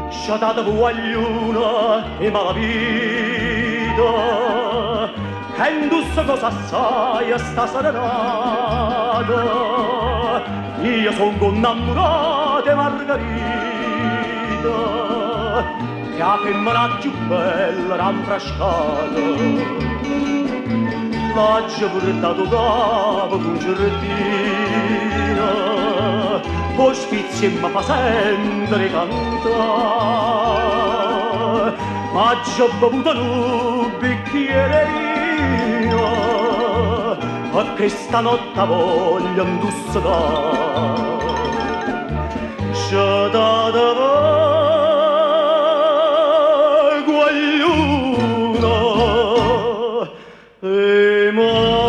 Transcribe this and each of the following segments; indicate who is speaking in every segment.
Speaker 1: Sciatata guagliuna e malavita, che indusse cosa assai a sta serenata. Io son innamorata di Margherita, che la femmina più bella rinfrescata. L'ho portato capo con giardina, poi sfizi e mi fa sentire cantare. Ma già bevuto un bicchierino, perché stanotte voglio indossare. Sciatata guagliuna e malavita.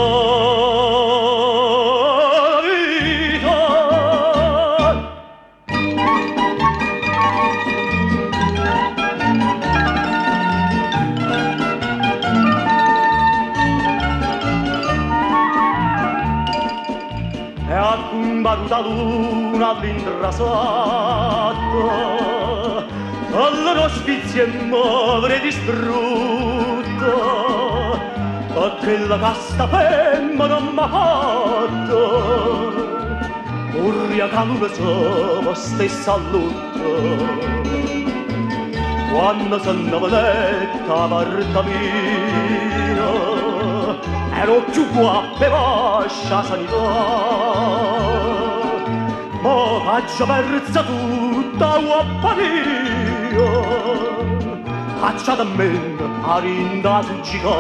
Speaker 1: E a combattuta luna all'intrasato, allora sfizi e m'avrei distrutto, perché la casta femma non m'ha fatto. Urria calore sua stessa a lutto, quando s'andava letta a parte mia, ero più guappa e vascia sanità. Ma faccia perza tutta guappa mia, faccia da me a rinda succicà.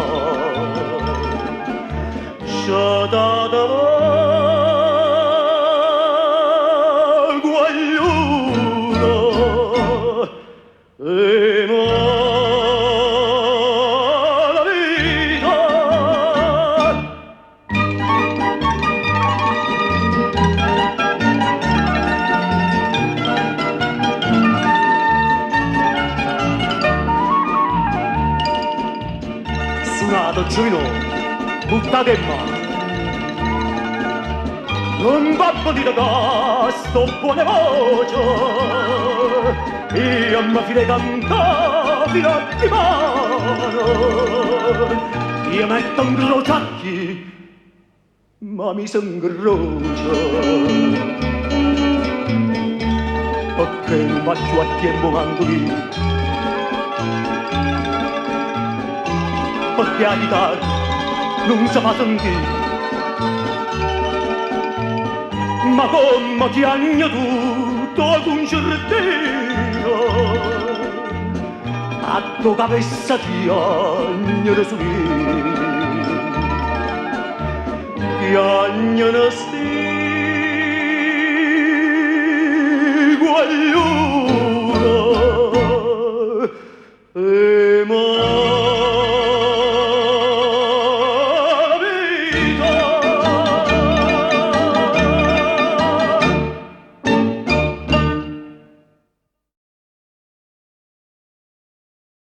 Speaker 1: Sciatata guagliuna e malavita. Suonato giovino, buttate in mano. Non va a dire che sto buona voce, io mi file cantare fino a di mano. Io metto un crociacchi, ma mi s'ingrocia, perché non va più a tempo mandolino, perché la chitarra non si fa sentire. Ma come ti agna tutto con giardino, a tua cabeza ti agna su me, ti agna